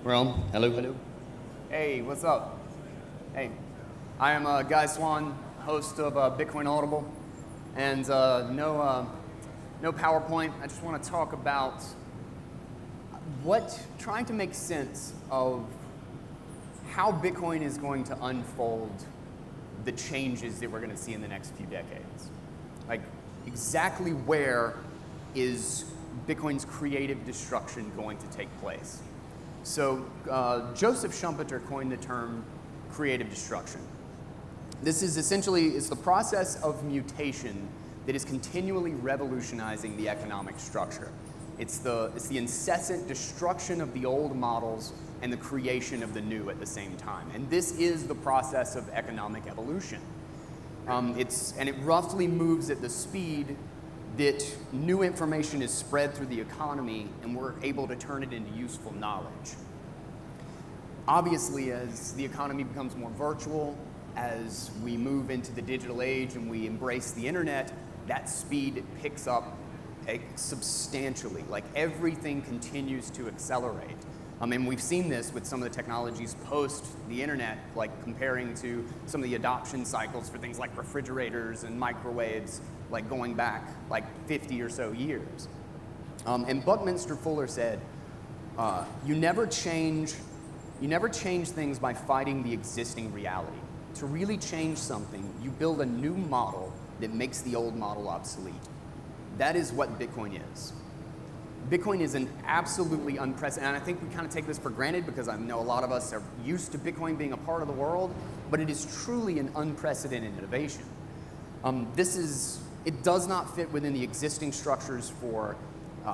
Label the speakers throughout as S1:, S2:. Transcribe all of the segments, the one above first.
S1: Rome, hello, hello.
S2: Hey, what's up? Hey, I am Guy Swann, host of Bitcoin Audible, and no PowerPoint. I just want to talk about trying to make sense of how Bitcoin is going to unfold the changes that we're going to see in the next few decades. Like, exactly where is Bitcoin's creative destruction going to take place? So Joseph Schumpeter coined the term creative destruction. This is essentially, it's the process of mutation that is continually revolutionizing the economic structure. It's the incessant destruction of the old models and the creation of the new at the same time. And this is the process of economic evolution. And it roughly moves at the speed that new information is spread through the economy and we're able to turn it into useful knowledge. Obviously, as the economy becomes more virtual, as we move into the digital age and we embrace the internet, that speed picks up substantially. Like, everything continues to accelerate. And we've seen this with some of the technologies post the internet, like comparing to some of the adoption cycles for things like refrigerators and microwaves, like going back like 50 or so years. And Buckminster Fuller said, you never change things by fighting the existing reality. To really change something, you build a new model that makes the old model obsolete. That is what Bitcoin is. Bitcoin is an absolutely unprecedented, and I think we kind of take this for granted because I know a lot of us are used to Bitcoin being a part of the world, but it is truly an unprecedented innovation. It does not fit within the existing structures for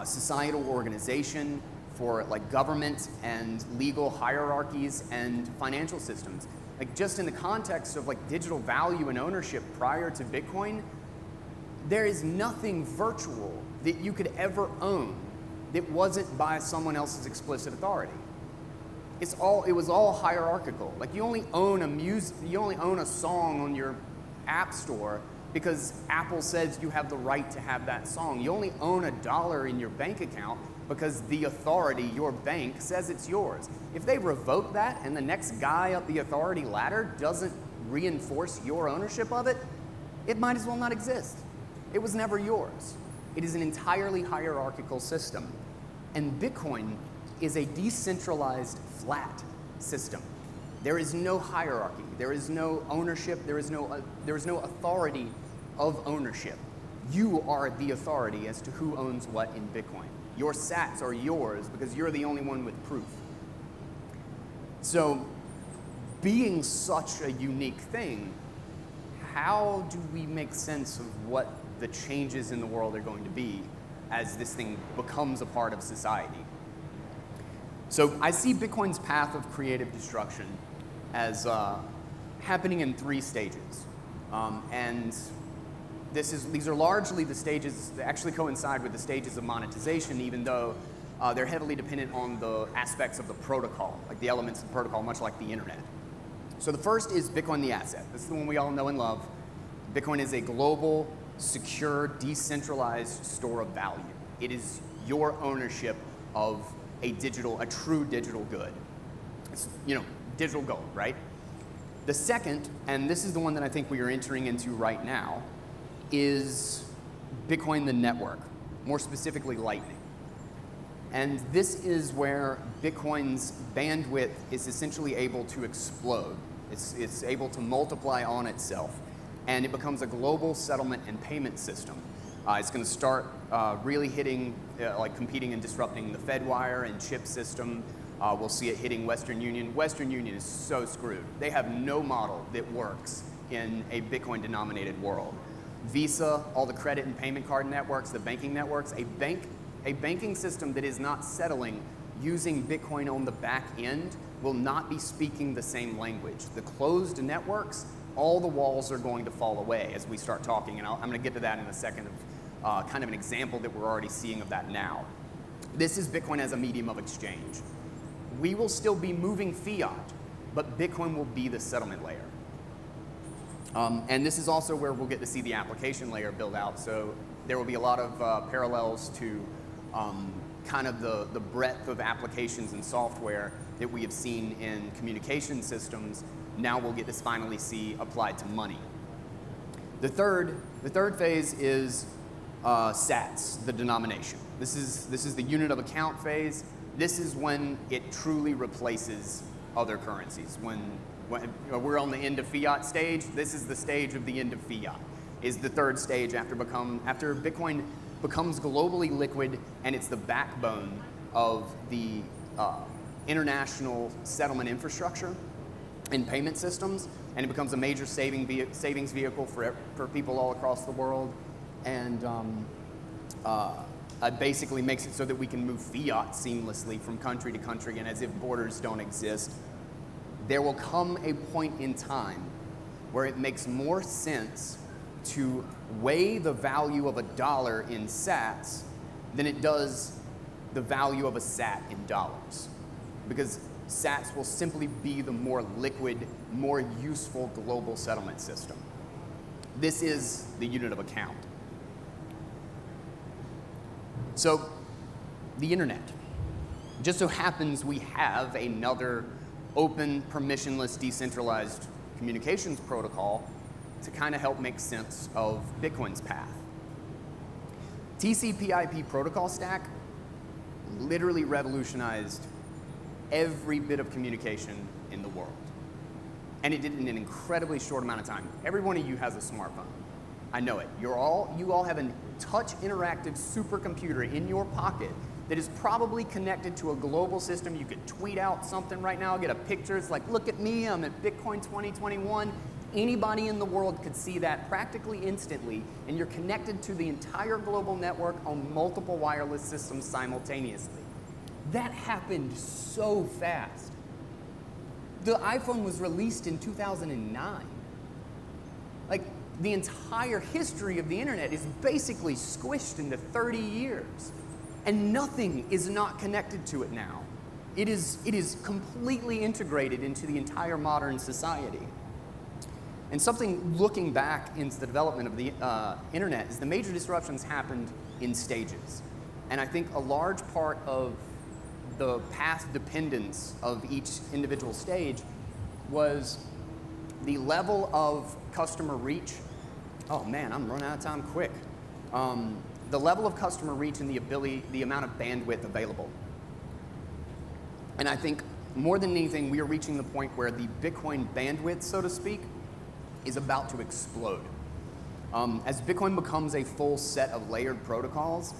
S2: societal organization, for like government and legal hierarchies and financial systems. Like, just in the context of like digital value and ownership prior to Bitcoin, there is nothing virtual that you could ever own that wasn't by someone else's explicit authority. It was all hierarchical. Like, you only own a song on your app store because Apple says you have the right to have that song. You only own $1 in your bank account because the authority, your bank, says it's yours. If they revoke that and the next guy up the authority ladder doesn't reinforce your ownership of it, it might as well not exist. It was never yours. It is an entirely hierarchical system. And Bitcoin is a decentralized, flat system. There is no hierarchy. There is no ownership. There is no authority of ownership. You are the authority as to who owns what in Bitcoin. Your sats are yours because you're the only one with proof. So, being such a unique thing, how do we make sense of what the changes in the world are going to be as this thing becomes a part of society? So I see Bitcoin's path of creative destruction as happening in 3 stages. And these are largely the stages that actually coincide with the stages of monetization, even though they're heavily dependent on the aspects of the protocol, like the elements of the protocol, much like the internet. So the first is Bitcoin the asset. This is the one we all know and love. Bitcoin is a global, secure, decentralized store of value. It is your ownership of a true digital good. It's, digital gold, right? The second, and this is the one that I think we are entering into right now, is Bitcoin the network, more specifically Lightning. And this is where Bitcoin's bandwidth is essentially able to explode. It's able to multiply on itself, and it becomes a global settlement and payment system. It's going to start really hitting, competing and disrupting the Fedwire and chip system. We'll see it hitting Western Union. Western Union is so screwed. They have no model that works in a Bitcoin-denominated world. Visa, all the credit and payment card networks, the banking networks, a banking system that is not settling using Bitcoin on the back end will not be speaking the same language. The closed networks, all the walls are going to fall away as we start talking, and I'm going to get to that in a second of kind of an example that we're already seeing of that now. This is Bitcoin as a medium of exchange. We will still be moving fiat, but Bitcoin will be the settlement layer. And this is also where we'll get to see the application layer build out, so there will be a lot of parallels to kind of the breadth of applications and software that we have seen in communication systems, now we'll get to finally see applied to money. The third phase is sats, the denomination. This is the unit of account phase. This is when it truly replaces other currencies. When we're on the end of fiat stage, this is the stage of the end of fiat. Is the third stage after Bitcoin becomes globally liquid, and it's the backbone of the international settlement infrastructure and payment systems, and it becomes a major savings vehicle for people all across the world, and basically makes it so that we can move fiat seamlessly from country to country and as if borders don't exist. There will come a point in time where it makes more sense to weigh the value of $1 in sats than it does the value of a sat in dollars. Because sats will simply be the more liquid, more useful global settlement system. This is the unit of account. So, the internet. Just so happens we have another open, permissionless, decentralized communications protocol to kind of help make sense of Bitcoin's path. TCP/IP protocol stack literally revolutionized every bit of communication in the world. And it did it in an incredibly short amount of time. Every one of you has a smartphone. I know it. You all have a touch interactive supercomputer in your pocket that is probably connected to a global system. You could tweet out something right now, get a picture. It's like, look at me, I'm at Bitcoin 2021. Anybody in the world could see that practically instantly, and you're connected to the entire global network on multiple wireless systems simultaneously. That happened so fast. The iPhone was released in 2009. Like, the entire history of the internet is basically squished into 30 years. And nothing is not connected to it now. It is completely integrated into the entire modern society. And something looking back into the development of the internet is the major disruptions happened in stages. And I think a large part of the path dependence of each individual stage was the level of customer reach. Oh man, I'm running out of time quick. The level of customer reach and the amount of bandwidth available. And I think more than anything, we are reaching the point where the Bitcoin bandwidth, so to speak, is about to explode. As Bitcoin becomes a full set of layered protocols,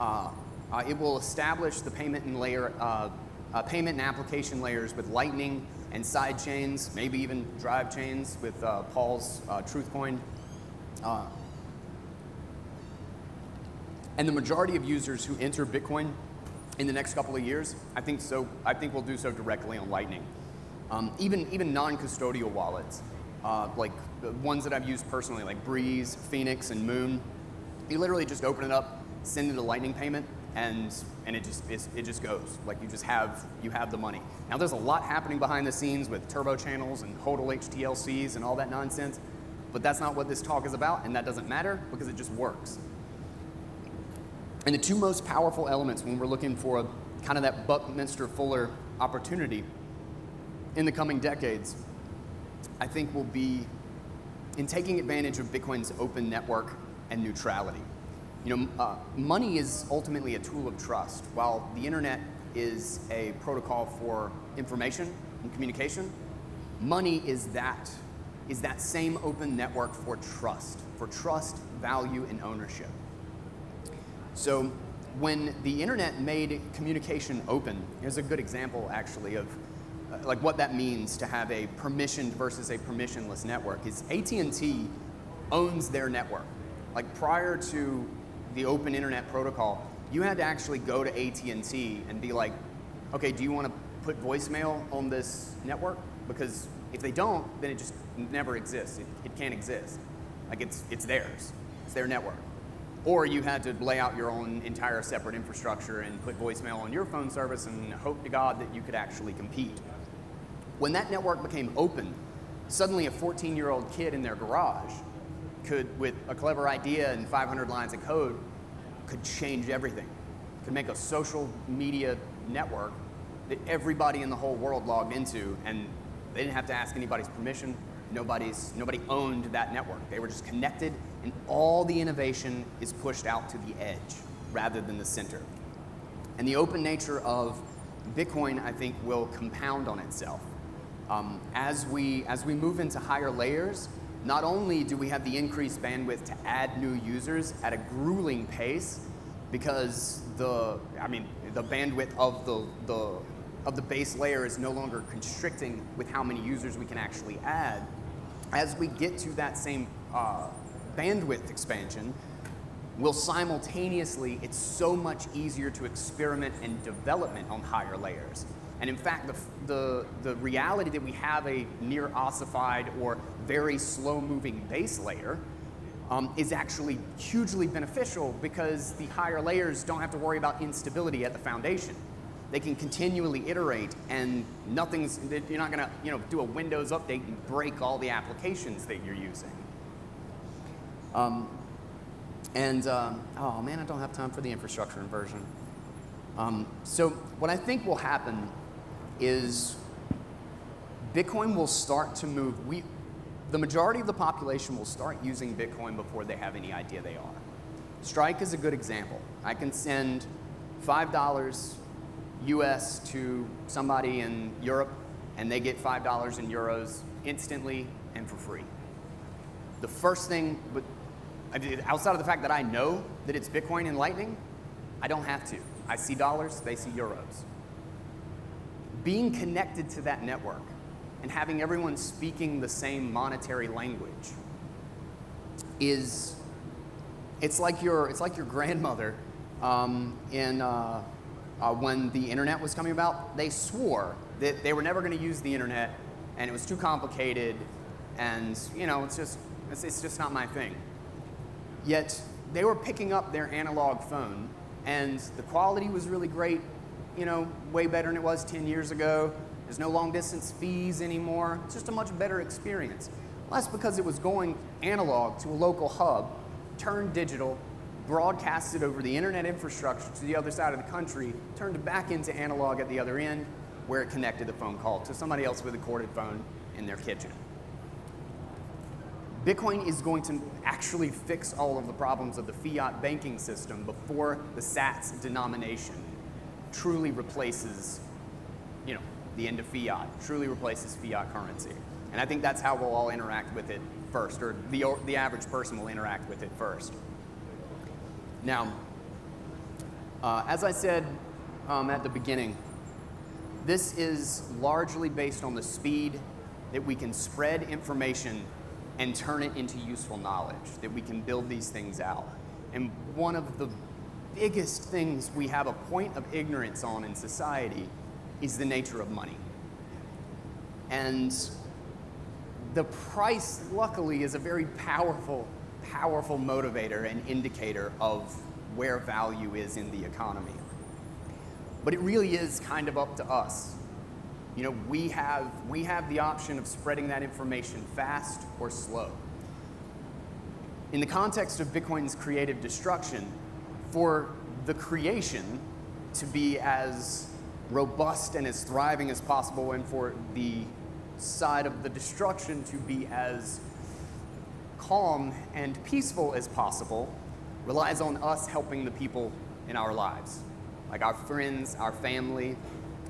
S2: it will establish the payment and application layers with Lightning and side chains, maybe even drive chains with Paul's Truthcoin. And the majority of users who enter Bitcoin in the next couple of years, I think will do so directly on Lightning. Even non-custodial wallets, like the ones that I've used personally, like Breeze, Phoenix, and Moon, you literally just open it up, send it a Lightning payment, and it just goes. Like you have the money. Now there's a lot happening behind the scenes with turbo channels and HODL HTLCs and all that nonsense, but that's not what this talk is about, and that doesn't matter because it just works. And the two most powerful elements when we're looking for kind of that Buckminster-Fuller opportunity in the coming decades, I think will be in taking advantage of Bitcoin's open network and neutrality. Money is ultimately a tool of trust. While the internet is a protocol for information and communication, money is that same open network for trust, value, and ownership. So when the internet made communication open, here's a good example actually of like what that means to have a permissioned versus a permissionless network. Is AT&T owns their network. Like prior to the open internet protocol, you had to actually go to AT&T and be like, okay, do you want to put voicemail on this network? Because if they don't, then it just never exists. It can't exist. Like it's theirs. It's their network. Or you had to lay out your own entire separate infrastructure and put voicemail on your phone service and hope to God that you could actually compete. When that network became open, suddenly a 14-year-old kid in their garage could, with a clever idea and 500 lines of code, could change everything. Could make a social media network that everybody in the whole world logged into, and they didn't have to ask anybody's permission. Nobody owned that network. They were just connected, and all the innovation is pushed out to the edge rather than the center. And the open nature of Bitcoin, I think, will compound on itself. As we move into higher layers, not only do we have the increased bandwidth to add new users at a grueling pace, because the bandwidth of the base layer is no longer constricting with how many users we can actually add. As we get to that same bandwidth expansion, will simultaneously, it's so much easier to experiment and development on higher layers. And in fact, the reality that we have a near ossified or very slow-moving base layer is actually hugely beneficial, because the higher layers don't have to worry about instability at the foundation. They can continually iterate, and you're not gonna do a Windows update and break all the applications that you're using. Oh man, I don't have time for the infrastructure inversion. So what I think will happen is Bitcoin will start to move. The majority of the population will start using Bitcoin before they have any idea they are. Strike is a good example. I can send $5 US to somebody in Europe, and they get $5 in euros instantly and for free. The first thing, outside of the fact that I know that it's Bitcoin and Lightning, I don't have to. I see dollars, they see euros. Being connected to that network and having everyone speaking the same monetary language it's like your grandmother when the internet was coming about. They swore that they were never going to use the internet, and it was too complicated, and it's just not my thing. Yet they were picking up their analog phone, and the quality was really great, way better than it was 10 years ago. There's no long distance fees anymore. It's just a much better experience. Well, that's because it was going analog to a local hub, turned digital, broadcasted over the internet infrastructure to the other side of the country, turned it back into analog at the other end, where it connected the phone call to somebody else with a corded phone in their kitchen. Bitcoin is going to actually fix all of the problems of the fiat banking system before the SATS denomination truly replaces, the end of fiat, truly replaces fiat currency. And I think that's how we'll all interact with it first, or the average person will interact with it first. Now, as I said at the beginning, this is largely based on the speed that we can spread information and turn it into useful knowledge, that we can build these things out. And one of the biggest things we have a point of ignorance on in society is the nature of money. And the price, luckily, is a very powerful motivator and indicator of where value is in the economy. But it really is kind of up to us. We have the option of spreading that information fast or slow. In the context of Bitcoin's creative destruction, for the creation to be as robust and as thriving as possible, and for the side of the destruction to be as calm and peaceful as possible, relies on us helping the people in our lives, like our friends, our family.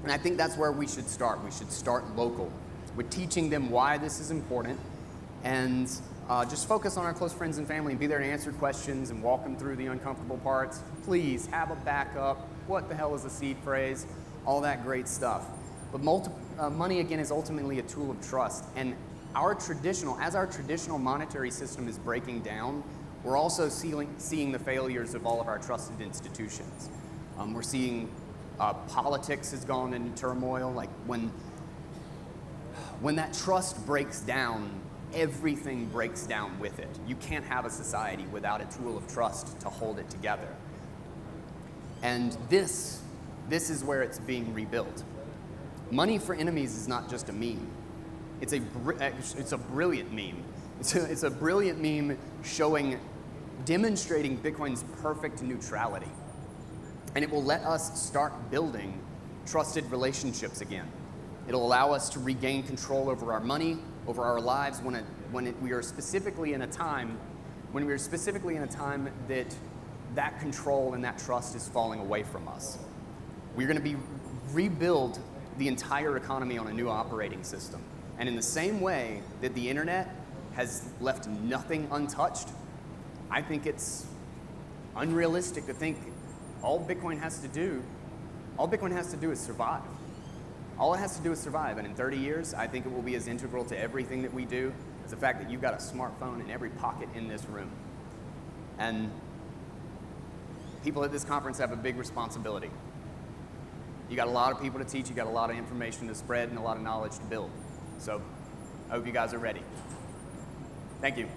S2: And I think that's where we should start. We should start local, with teaching them why this is important, and just focus on our close friends and family and be there to answer questions and walk them through the uncomfortable parts. Please have a backup. What the hell is a seed phrase? All that great stuff. But money, again, is ultimately a tool of trust. And as our traditional monetary system is breaking down, we're also seeing the failures of all of our trusted institutions. We're seeing politics has gone into turmoil. Like when that trust breaks down, everything breaks down with it. You can't have a society without a tool of trust to hold it together. And this is where it's being rebuilt. Money for enemies is not just a meme. It's a brilliant meme. It's a brilliant meme demonstrating Bitcoin's perfect neutrality. And it will let us start building trusted relationships again. It'll allow us to regain control over our money, over our lives we are specifically in a time that that control and that trust is falling away from us. We're going to rebuild the entire economy on a new operating system. And in the same way that the internet has left nothing untouched, I think it's unrealistic to think all Bitcoin has to do is survive. All it has to do is survive. And in 30 years, I think it will be as integral to everything that we do as the fact that you've got a smartphone in every pocket in this room. And people at this conference have a big responsibility. You got a lot of people to teach, you got a lot of information to spread, and a lot of knowledge to build. So I hope you guys are ready. Thank you.